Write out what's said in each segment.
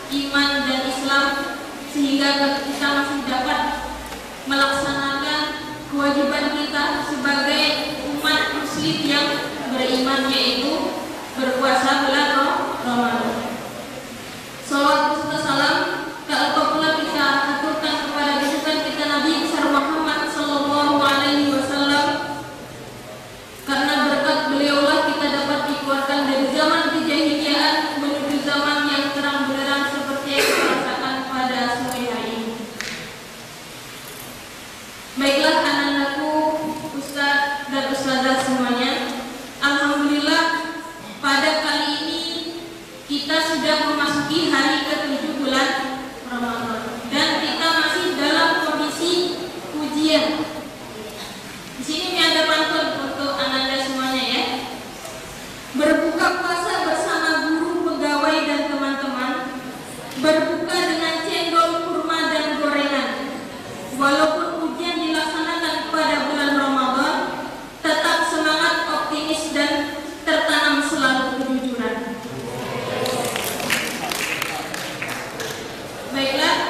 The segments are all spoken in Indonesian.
iman dan Islam, sehingga kita masih dapat melaksanakan kewajiban kita sebagai umat muslim yang beriman, yaitu berpuasa bulan Ramadan. Salawat serta salam tak lupa pula kita aturkan kepada junjungan kita Nabi besar Muhammad sallallahu alaihi wasallam, karena berkat beliaulah kita dapat dikeluarkan dari zaman kejahilian menuju zaman yang terang benderang seperti yang kita rasakan pada sore hari ini. Baiklah anak-anakku, Ustaz dan Ustazah semuanya, alhamdulillah pada kali ini kita sudah memasuki hari ke-7 bulan Ramadan dan kita masih dalam kondisi ujian. Di sini ada pantun untuk anak-anak semuanya ya. Berbuka puasa bersama guru, pegawai dan teman-teman. Berbuka dengan cendol, kurma dan gorengan. Walaupun ujian dilaksanakan pada bulan Ramadan, tetap semangat, optimis dan tertanam selalu kejujuran. Baiklah,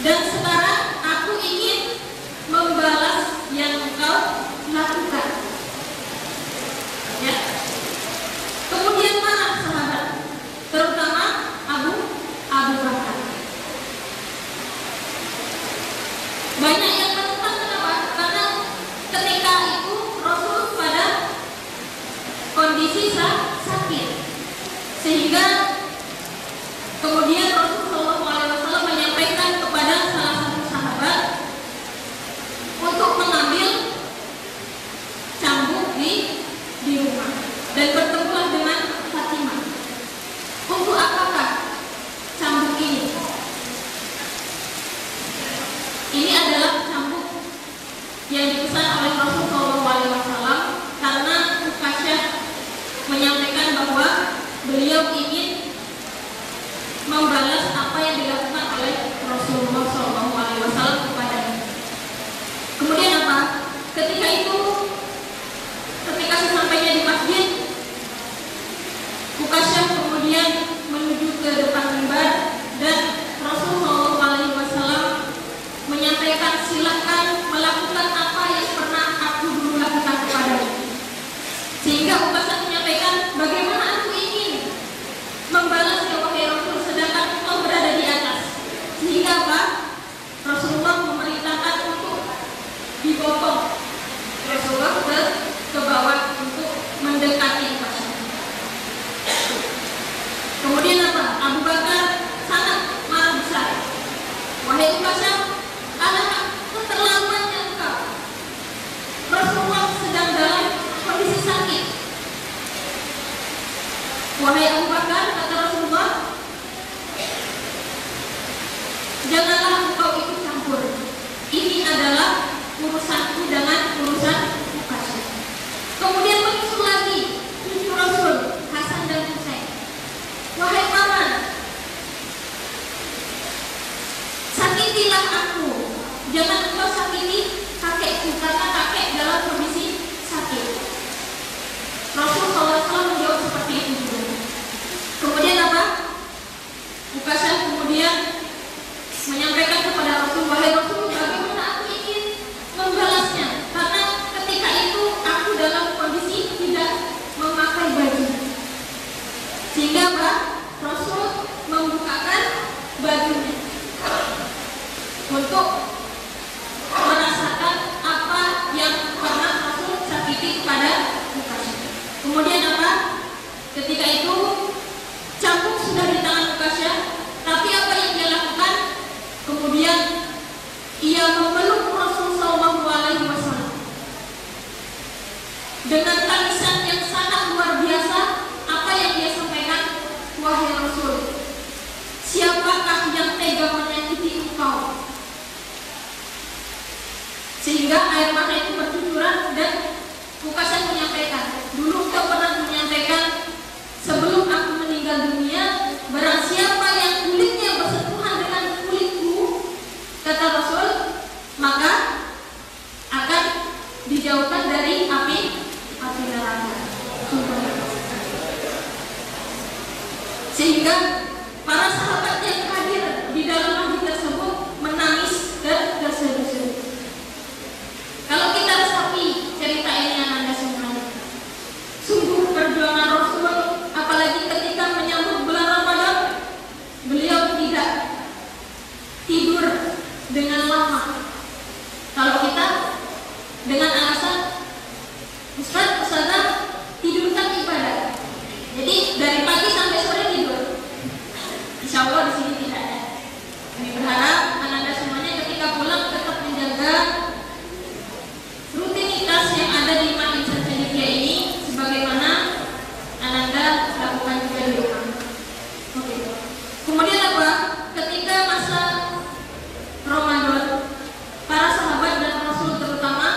Dan sekarang aku ingin membalas yang engkau lakukan. Ya. Kemudian para sahabat, terutama Abu Bakar. Banyak yang menentang, kenapa? Karena ketika itu Rasul pada kondisi sakit, sehingga kemudian Rasulullah SAW menyampaikan kepada salah satu sahabat untuk mengambil cambuk di rumah, dan bertemulah dengan Fatimah. Untuk apakah cambuk ini? Ini adalah cambuk yang dipesan oleh Rasulullah SAW karena Uqasyah menyampaikan bahwa beliau ingin membalas apa yang dilakukan oleh Rasulullah SAW kepadanya. Kemudian apa? Ketika sesampainya di masjid, Uqasyah kemudian menuju ke depan mimbar dan Rasulullah SAW menyampaikan, silakan melakukan apa yang pernah aku dulu lakukan kepadamu. Sehingga Uqasyah menyampaikan, bagaimana aku ingin membalas ya wahai Rasul, sedangkan engkau berada di atas. Sehingga apa? Rasulullah memerintahkan untuk dipotong Rasulullah ke bawah untuk mendekati Uqasyah. Kemudian apa? Abu Bakar sangat marah besar. Wahai Uqasyah, alangkah keterlaluannya engkau. Rasulullah sedang dalam kondisi sakit. Wahai Abu Bakar, kata Rasulullah, janganlah engkau ikut campur. Ini adalah urusanku dengan urusan Uqasyah. Kemudian menyusul lagi cucu Rasul, Hasan dan Husain. Wahai paman, sakitilah aku, jangan engkau sakiti kakekku, karena kakek dalam kondisi sakit. Rasul SAW menjawab seperti itu juga. Kemudian apa? Uqasyah kemudian menyampaikan kepada Rasul, wahai Rasul, bagaimana aku ingin membalasnya, karena ketika itu aku dalam kondisi tidak memakai baju. Sehingga apa? Rasul membukakan bajunya untuk merasakan apa yang pernah Rasul sakiti kepada Uqasyah. Kemudian apa? Ketika itu cambuk sudah di tangan Uqasyah, tapi apa yang dia lakukan? Kemudian ia memeluk Rasulullah SAW dengan tangisan yang sangat luar biasa. Apa yang dia sampaikan? Wahai Rasul, siapakah yang tega menyakiti engkau? Sehingga air mata itu bercucuran, dan Uqasyah menyampaikan, dulu engkau pernah menyampaikan, sebelum aku meninggal dunia, barang siapa yang kulitnya bersentuhan dengan kulitku, kata Rasul, maka akan dijauhkan dari api neraka. Sehingga para sahabat yang hadir di dalam masjid tersebut menangis dan terseduh-seduh. Kalau kita resapi cerita ini Anda semuanya, sungguh perjuangan Rasul, apalagi ketika menyambut bulan Ramadan, beliau tidak tidur dengan lama. Kalau kita dengan alasan Ustazah tidurkan ibadah, jadi dari pagi sampai sore tidur. Insya Allah di sini tidak ada. Kami berharap Anda semuanya ketika pulang tetap menjaga rutinitas yang ada di Insan Cendekia ini, sebagaimana Anda lakukan juga di rumah. Oke. Kemudian apa? Ketika masa Ramadan, para sahabat dan Rasul terutama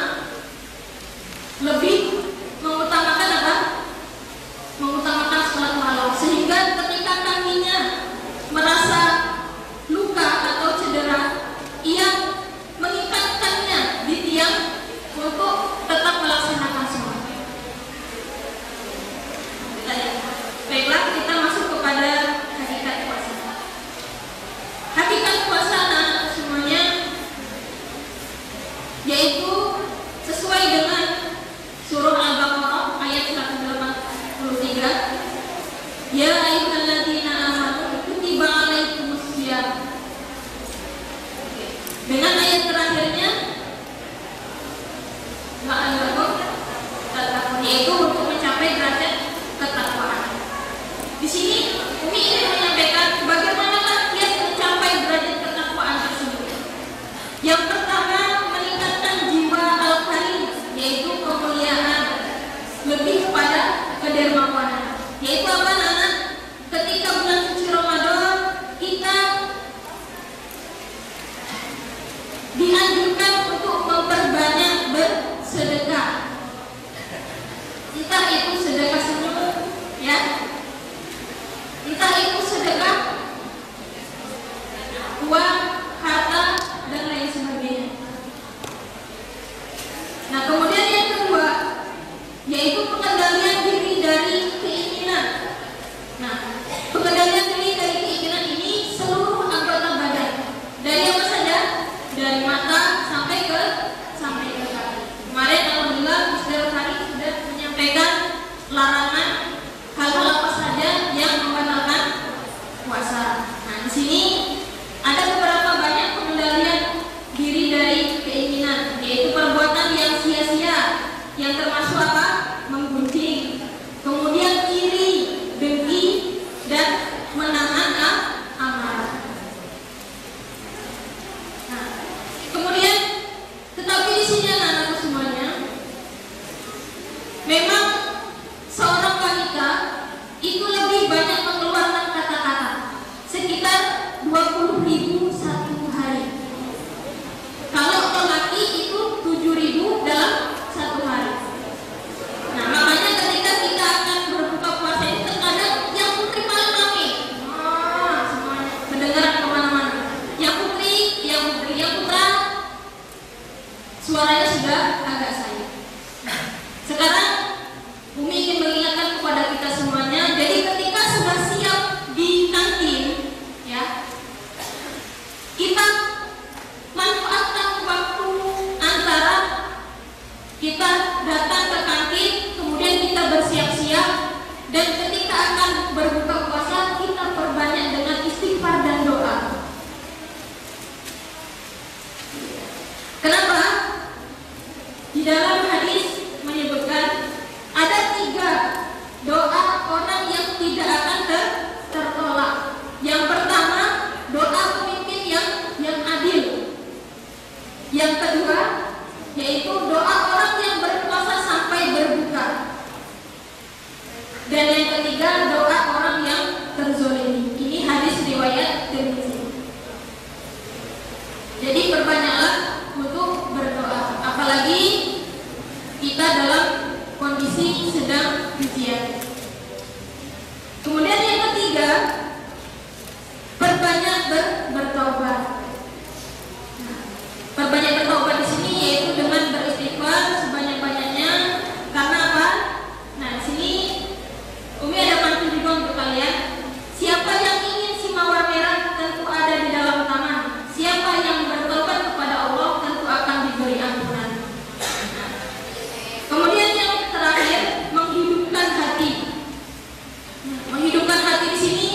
dengan ayat terakhirnya yaitu untuk mencapai derajat ketakwaan. Di sini Umi ingin menyampaikan bagaimana kiat mencapai derajat ketakwaan tersebut. Yang pertama, meningkatkan jiwa al-karim, yaitu kemuliaan, lebih kepada kedermawanan. Yaitu apa, anak? Ketika bulan suci Ramadan, kita dianjurkan untuk memperbanyak bersedekah. Entah itu sedekah senyum, ya, entah itu sedekah uang, harta, dan lain sebagainya. Nah, kemudian yang kedua, yaitu pengendalian diri dari keinginan. Nah, pengendalian diri dari keinginan ini seluruh anggota badan. Dari apa saja? Dari mata sampai ke kaki. Kemarin alhamdulillah Ustaz Hari sudah menyampaikan larangan hal-hal apa saja yang membatalkan puasa. Nah, di sini ada beberapa banyak pengendalian diri dari keinginan, yaitu perbuatan yang sia-sia, yang termasuk apa? Menggunjing, kemudian iri, dengki, dan menahan amarah. Nah, kemudian tetapi di sini anak-anakku semuanya, memang seorang wanita itu lebih banyak mengeluarkan kata-kata, sekitar 20.000 satu hari. Kalau lelaki itu 7.000 dalam satu hari. Nah, makanya ketika kita akan berbuka puasa itu terkadang yang putri paling ramai. Semuanya mendengar kemana-mana. Yang putri, yang putra, suaranya sudah agak sayang. Sekarang Umi ingin mengingatkan kepada kita semuanya. Jadi ketika sudah siap di kantin, ya, kita manfaatkan waktu antara kita datang ke kantin, kemudian kita bersiap-siap, dan ketika akan berbuka puasa kita perbanyak dengan istighfar dan doa. Kenapa? Di dalam hadis menyebutkan ada 3 doa orang yang tidak akan tertolak. Yang pertama, doa pemimpin yang adil. Yang kedua, yaitu doa orang yang berpuasa sampai berbuka. Dan yang ketiga, doa orang yang terzolimi. Ini hadis riwayat Tirmidzi. Jadi perbanyaklah untuk berdoa, apalagi kita dalam kondisi sedang ujian. Kemudian yang ketiga, perbanyak bertaubat. Perbanyak bertaubat di sini yaitu dengan beristighfar sebanyak-banyaknya. Karena apa? Nah, di sini Umi ada pantun juga untuk kalian. Siapa yang ingin si mawar merah tentu ada di dalam taman. Siapa yang bertobat kepada Allah tentu akan diberi ampunan. Nah, kemudian yang terakhir, menghidupkan hati. Menghidupkan hati di sini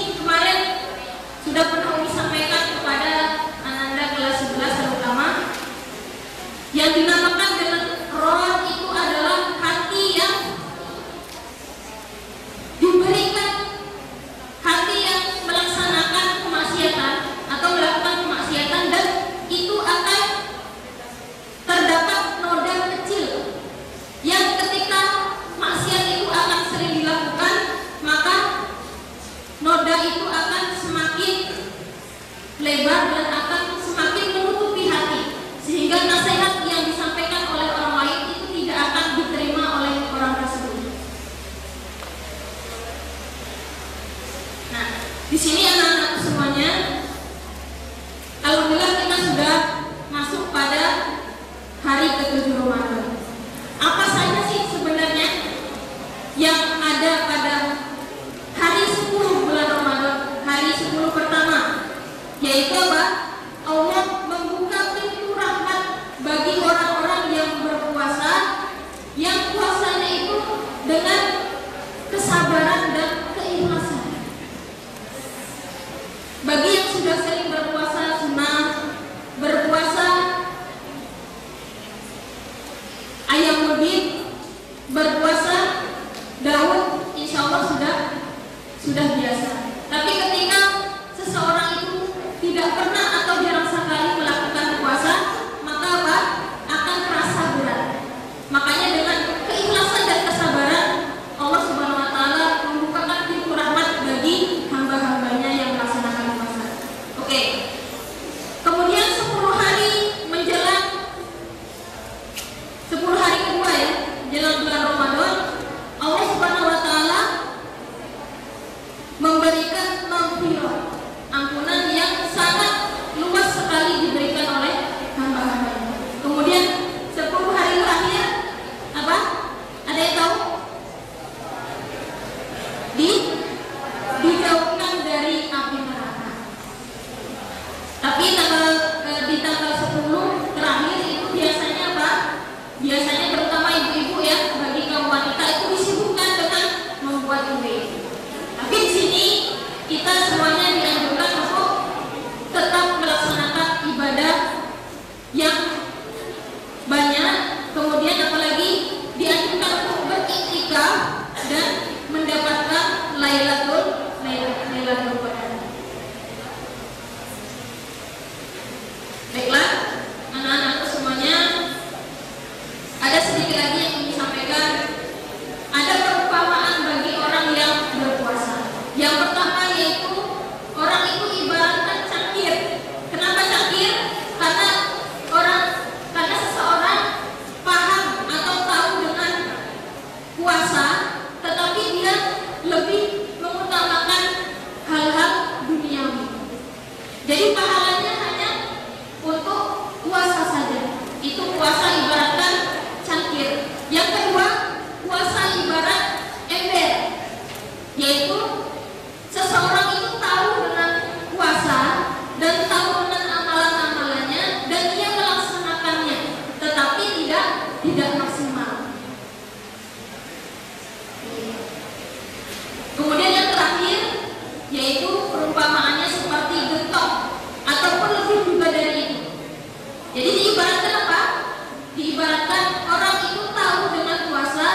Ibaratkan orang itu tahu dengan puasa,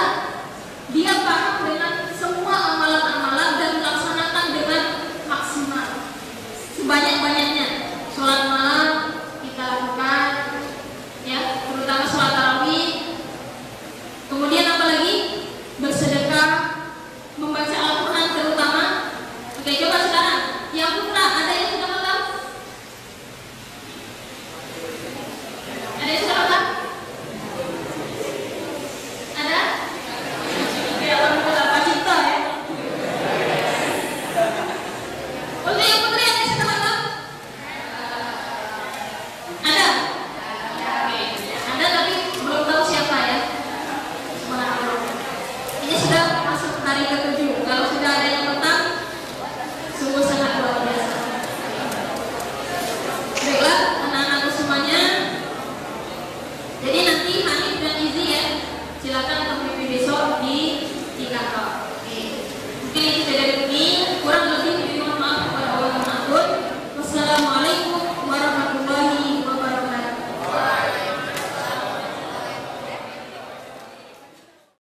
dia paham dengan semua amalan-amalan dan melaksanakan dengan maksimal, sebanyak-banyaknya. Sholat malam kita lakukan, ya, terutama sholat tarawih. Kemudian apa lagi? Bersedekah, membaca Al-Quran terutama. Oke, coba sekarang yang putra, ada yang sudah makan? Ada yang sudah makan? Ada? Oke, alhamdulillah, Pak Cinta ya. Oke, yang putri ada yang sudah makan? Ada? Oke, ada tapi belum tahu siapa ya. Ini sudah masuk hari ke-7. Kalau sudah ada yang petang, sungguh sangat luar biasa. Baiklah, anak-anakku semuanya. Jadi nanti Hanif dan Izzy ya, silakan untuk mimpi besok di kantor. Oke. Mungkin itu saja dari kami.